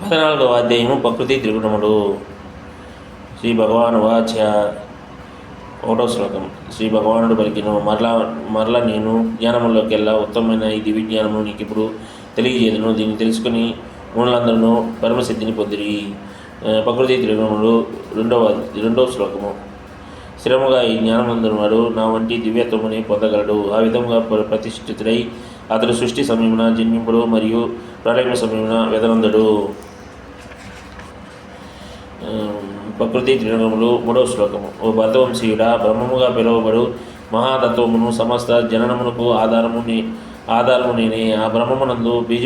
14వ అధ్యాయము ప్రకృతి త్రిగుణములు. శ్రీ భగవాను వాచ్య 1వ శ్లోకం. శ్రీ భగవానుడు పలికిను, మరలా నేను జ్ఞానముల్లోకెల్లా ఉత్తమమైన ఈ దివ్య జ్ఞానము నీకు ఇప్పుడు తెలియజేయదును. దీన్ని తెలుసుకుని మూలందరూ పరమసిద్ధిని పొందిరి. ప్రకృతి త్రిగుణములు 2వ శ్లోకము. స్థిరముగా ఈ జ్ఞానమందునవాడు నా వంటి దివ్యత్వముని పొందగలడు. ఆ విధంగా ప్రతిష్ఠితుడై అతడు సృష్టి సమయమున జన్మింపుడు మరియు ప్రళయ సమయమున వెదనందడు. ప్రకృతి త్రిగుణములు 3వ శ్లోకము. ఓ భరతవంశీయుడా, బ్రహ్మముగా పిలువబడు మహాతత్వమును సమస్త జననమునకు ఆధారము నేనే. ఆ బ్రహ్మమునందు బీజ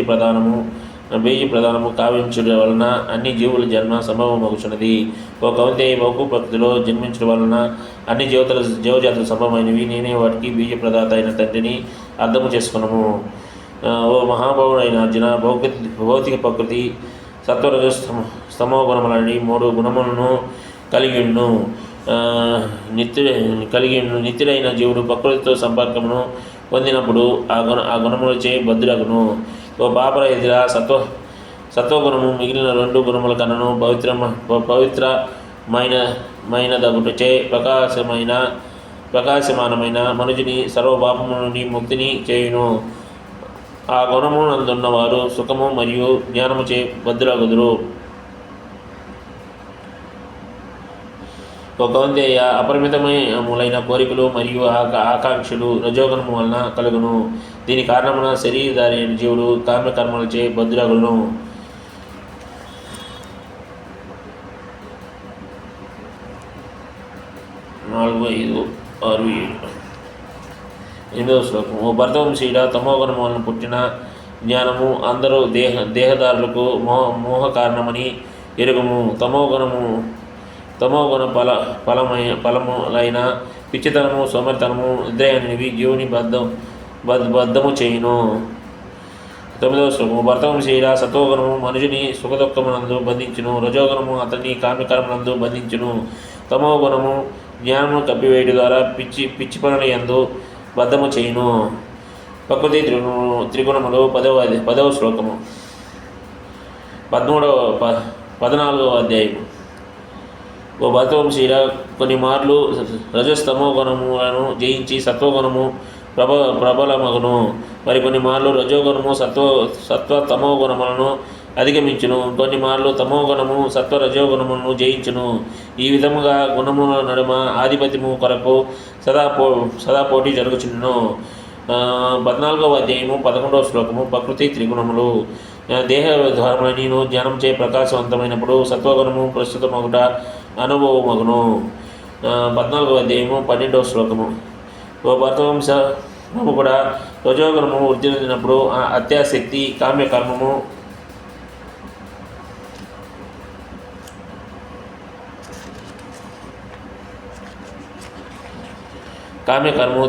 ప్రధానము కావించుట వలన అన్ని జీవుల జన్మ సంభవమగుచున్నది. ఓ కౌంతేయ బహు ప్రకృతిలో జన్మించడం వలన అన్ని జీవజాతులు సంభవమైనవి. నేనే వాటికి బీజ ప్రదాత అయిన తండ్రిని అర్థము చేసుకున్నాము. ఓ మహాభావుడైన అర్జున, భౌతిక ప్రకృతి సత్వరజ స్తమో గుణములని 3 గుణములను కలిగిండు. నిత్యుడైన జీవుడు ప్రకృతితో సంపర్కమును పొందినప్పుడు ఆ గుణములచే బద్ధుడగును. ఓ పాపరహితుడా, సత్వగుణము మిగిలిన 2 గుణముల కన్నను పవిత్రమైనదగుటచే ప్రకాశమానమైన మనుజుని సర్వపాపము నుండి ముక్తిని చేయును. ఆ గుణము నందున్నవారు సుఖము మరియు జ్ఞానముచే బద్ధులగుదురు. ఒక కౌంతేయ, అపరిమితమైన కోరికలు మరియు ఆకాంక్షలు రజోగుణము వలన కలుగును. దీని కారణమున శరీరధారి అయిన జీవుడు కామ్యకర్మలచే బద్ధులగును. ఎనిమిదవ శ్లోకం. ఓ భరతవంశీయుడా, తమోగుణము వలన పుట్టిన జ్ఞానము అందరూ దేహదారులకు మోహ కారణమని ఎరుగుము. తమోగుణ ఫలములైన పిచ్చితనము, సోమరితనము, నిద్రయనివి జీవుని బద్ధము చేయును. 9వ శ్లోకము. భరతవంశీయుడా, సత్వగుణము మనుషుని సుఖదుఖమునందు బంధించును. రజోగుణము అతని కామ్యకర్మనందు బంధించును. తమోగుణము జ్ఞానము కప్పివేయడం ద్వారా పిచ్చి పనుల యందు బద్ధము చేయును. ప్రకృతి త్రిగుణములు 10వ శ్లోకము. 14వ అధ్యాయము. ఓ భరతవంశీయుడా, కొన్ని మార్లు రజస్తమో గుణములను జయించి సత్వగుణము ప్రబలమగును. మరికొన్ని మార్లు రజోగుణము సత్వతమో గుణములను అధిగమించును. కొన్ని మార్లు తమోగుణము రజోగుణములను జయించును. ఈ విధముగా గుణముల నడుమ ఆధిపత్యము కొరకు సదా పోటీ జరుగుచుండును. 14వ అధ్యాయము 11వ శ్లోకము. ప్రకృతి త్రిగుణములు. దేహ ధర్మముల నేను జ్ఞానంచే ప్రకాశవంతమైనప్పుడు సత్వగుణము ప్రస్తుతమగుట అనుభవమగును. 14వ అధ్యాయము 12వ శ్లోకము. ఓ భరతవంశము కూడా రజోగుణము వృద్ధి చెందినప్పుడు అత్యాసక్తి, కామ్యకర్మము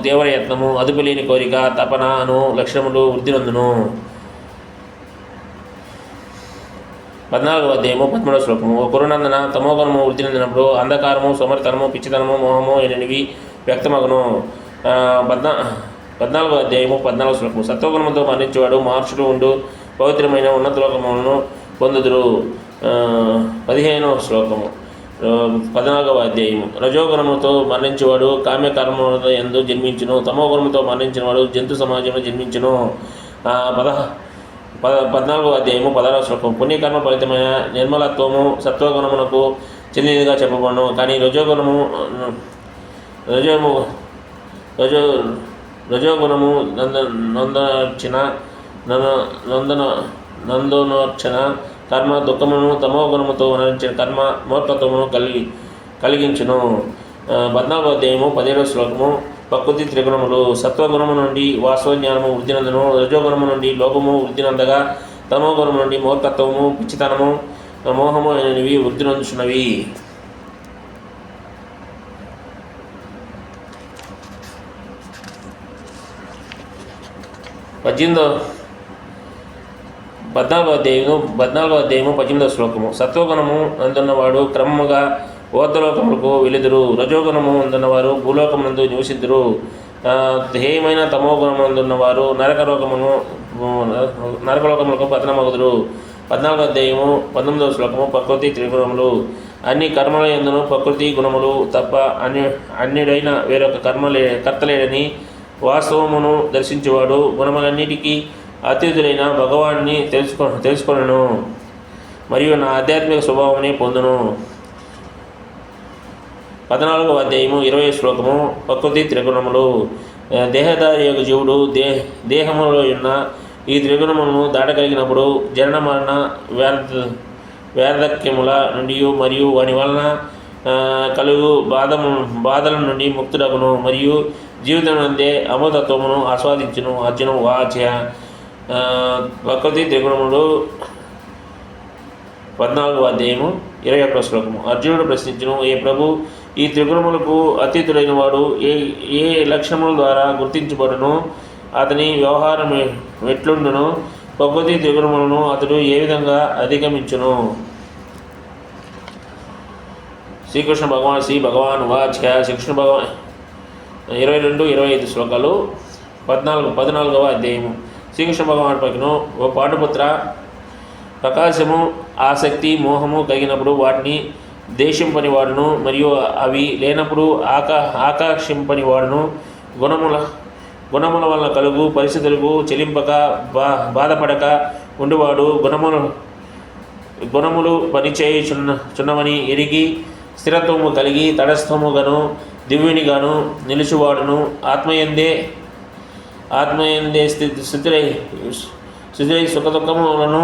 తీవ్రయత్నము, అదుపులేని కోరిక, తపన అను లక్షణములు వృద్ధి నందును. 14వ అధ్యాయము 13వ శ్లోకము. ఓ కురునందన, తమోగుణము వృద్ధి చెందినప్పుడు అంధకారము, సోమరితనము, పిచ్చితనము, మోహము అనేవి వ్యక్తమగును. 14వ అధ్యాయము 14వ శ్లోకము. సత్వగుణముతో మరణించేవాడు మహర్షులు ఉండు పవిత్రమైన ఉన్నత లోకములను పొందుదురు. 15వ శ్లోకము. 14వ అధ్యాయము. రజోగుణముతో మరణించేవాడు కామ్యకర్మముల యందు జన్మించును. తమోగుణముతో మరణించినవాడు జంతు సమాజంలో జన్మించును. 14వ అధ్యాయము 16వ శ్లోకం. పుణ్యకర్మ ఫలితమైన నిర్మలత్వము సత్వగుణమునకు చెందినదిగా చెప్పబడును. కానీ రజోగుణము నందనోర్చన కర్మ దుఃఖమును, తమోగుణముతో నరించిన కర్మ మూర్ఖత్వమును కలిగించును. 14వ అధ్యాయము 17వ శ్లోకము. ప్రకృతి త్రిగుణములు. సత్వగుణము నుండి వాస్తవజ్ఞానము వృద్ధి నందును. రజోగుణము నుండి లోపము వృద్ధి నందగా తమోగుణము నుండి మూర్ఖత్వము, పిచ్చితనము, మోహము అనేవి వృద్ధి నందుచున్నవి. పద్నాలుగో అధ్యాయము 18వ శ్లోకము. సత్వగుణము అందున్నవాడు క్రమముగా ఊర్ధ్వలోకములకు వెలుదురు. రజోగుణము అందున్నవారు భూలోకమునందు నివసింతురు. హేయమైన తమోగుణము అందున్నవారు నరకలోకములకు పతనమగుదురు. 14వ అధ్యాయము 19వ శ్లోకము. ప్రకృతి త్రిగుణములు. అన్ని కర్మల యందును ప్రకృతి గుణములు తప్ప అన్యుడైన వేరొక కర్తలేడని వాస్తవమును దర్శించేవాడు గుణములన్నిటికీ అత్యుతులైన భగవాన్ని తెలుసుకొనను మరియు నా ఆధ్యాత్మిక స్వభావాన్ని పొందును. 14వ అధ్యాయము 20వ శ్లోకము. ప్రకృతి త్రిగుణములు. దేహధారి యొక్క జీవుడు దేహములో ఉన్న ఈ త్రిగుణములను దాటగలిగినప్పుడు జనన మరణ వార్ధక్యముల నుండి మరియు వాని వలన కలుగు బాధల నుండి ముక్తుడగును మరియు జీవితం నందే అమృతత్వమును ఆస్వాదించును. అర్జును వాచ్య. ప్రకృతి త్రిగుణములు 14వ అధ్యాయము 21వ శ్లోకము. అర్జునుడు ప్రశ్నించును, ఏ ప్రభు, ఈ త్రిగుణములకు అతీతుడైన వాడు ఏ లక్షణముల ద్వారా గుర్తించబడును? అతని వ్యవహారం ఎట్లుండును? ప్రకృతి త్రిగుణములను అతడు ఏ విధంగా అధిగమించును? శ్రీకృష్ణ భగవాన్ శ్రీ భగవాన్ వాచ్య. శ్రీకృష్ణ భగవాన్ 22-25 శ్లోకాలు. 14వ అధ్యాయము. శ్రీకృష్ణ భగవాన్ పలికెను, ఓ పాండుపుత్ర, ప్రకాశము ఆసక్తి మోహము కలిగినప్పుడు వాటిని దేశింపని వాడును మరియు అవి లేనప్పుడు ఆకాక్షింపని వాడును. గుణముల వలన కలుగు పరిస్థితులకు చెలింపక బాధపడక ఉండివాడు గుణములు పనిచేయుచున్నవని ఎరిగి స్థిరత్వము కలిగి తటస్థముగాను దివ్యునిగాను నిలుచువాడును. ఆత్మయందే స్థితులై సుఖదుఖములను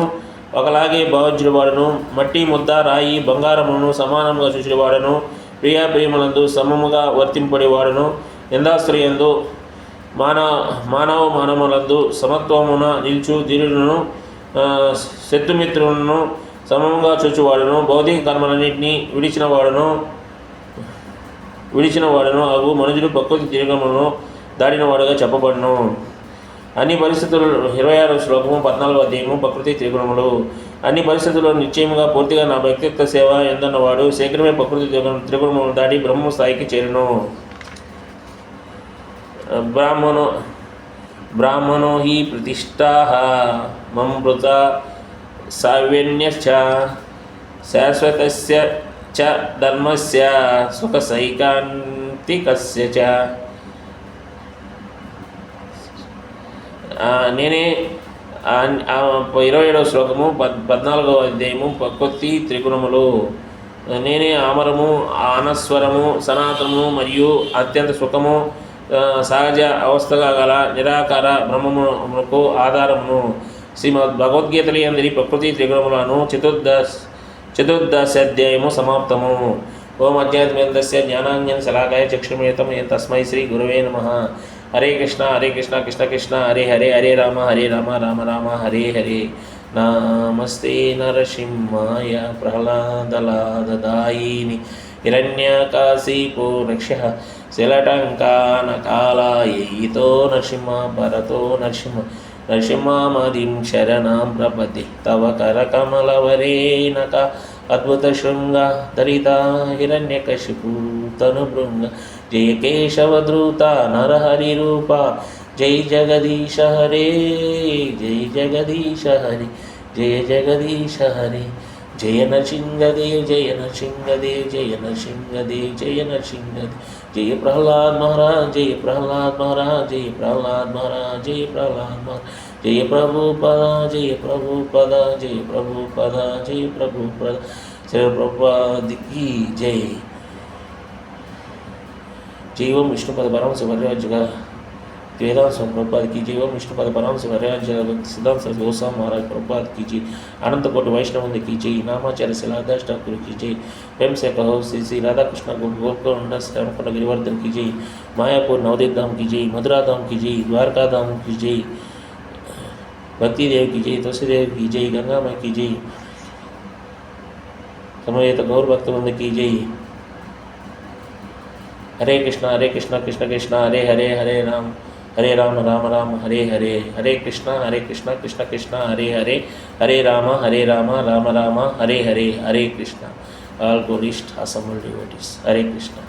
ఒకలాగే భావించువాడును. మట్టి ముద్ద రాయి బంగారమును సమానంగా చూసేవాడును. ప్రియాప్రియములందు సమముగా వర్తింపడేవాడును. నిందాశ్రయందు మానవములందు సమత్వమున నిల్చు ధీరులను శత్రుమిత్రులను సమముగా చూచువాడును. భౌతిక కర్మలన్నింటినీ విడిచినవాడును అగు మనుషులు ప్రకృతి త్రిగుణములను దాటినవాడుగా చెప్పబడును. అన్ని పరిస్థితులు. 26వ శ్లోకము. 14వ అధ్యాయము. ప్రకృతి త్రిగుణములు. అన్ని పరిస్థితుల్లో నిశ్చయముగా పూర్తిగా నా వ్యక్తిత్వ సేవ ఎందన్నవాడు శీఘ్రమే ప్రకృతి త్రిగుణములను దాటి బ్రహ్మ స్థాయికి చేరును. బ్రాహ్మణో హి ప్రతిష్ఠా మమృత సావ్యన్యశ్చ శాశ్వతస్య చ ధర్మస్య సుఖసైకాంతికస్య చ. నేనే 27వ శ్లోకము. 14వ అధ్యాయము. ప్రకృతి త్రిగుణములు. నేనే ఆమరము, అనస్వరము, సనాతనము మరియు అత్యంత సుఖము సహజ అవస్థగా గల నిరాకార బ్రహ్మమునకు ఆధారమును. శ్రీమద్ భగవద్గీతలు అందరి ప్రకృతి త్రిగుణములను చతుర్దశాధ్యాయము సమాప్తము. ఓం అధ్యాత్మేంద్రస్య జ్ఞానాంజన శలాకాయ చక్షుర్మిలితం యేన తస్మై శ్రీ గురవే నమః. హరే కృష్ణ హరే కృష్ణ కృష్ణ కృష్ణ హరే హరే హరే రామ రామ రామ హరే హరే. నమస్తే నరసింహాయ ప్రహ్లాదలాదదాయిని హిరణ్యకాశీపో రక్ష్య శిలటంకానకాలాయయితో నరసింహ పరతో నరసింహామదిం శరణాం ప్రపతి తవ కరకమలవరేణక అద్భుత శృంగ దరిత హిరణ్యకశిపు తనుభృంగ జయ కేశవధృత నరహరి రూప జై జగదీశ హరే జై జగదీశ హరి జయ జగదీశ హరి జయ నరసింహదేవ్ జయ నరసింహదేవ్ జయ నరసింహదేవ్ జయ నరసింహదేవ్ జయ ప్రహ్లాద్ మహారాజ్ జయ ప్రహ్లాద్ మహారాజ్ జయ ప్రహ్లాద్ మహారాజ్ జయ ప్రహ్లాద్ మహారాజ్ జయ ప్రభుపద జయ ప్రభుపద జయ ప్రభుపద జయ ప్రభుపద శ్రీ ప్రభుపాదికి జై. జైవం విష్ణుపద పరమశ వర్యాజ్గా वेदांत स्वामी प्रभुपाद की जय। ओम विष्णुपद परम शिवराज सिद्धांत सरस्वती गोस्वामी महाराज प्रभुपाद की जय। अनंत कोटि वैष्णव की जय। नामाचार्य शिलादास ठाकुर की जय। प्रेम से कहो श्री श्री राधा कृष्ण गोकुल श्यामकुंड गिरिवर्धन की जय। मायापुर नवदीप धाम की जय। मथुरा धाम की जय। द्वारका धाम की जय। भक्ति देव की जय। तुलसीदेव की जय। गंगा माँ की जय। समवेत गौर भक्तवृंद की जय। हरे कृष्ण कृष्ण कृष्ण हरे हरे हरे राम राम राम हरे हरे। हरे कृष्ण कृष्ण कृष्ण हरे हरे हरे राम राम राम हरे हरे। हरे Krishna. All glorious assembled devotees. Hare Krishna.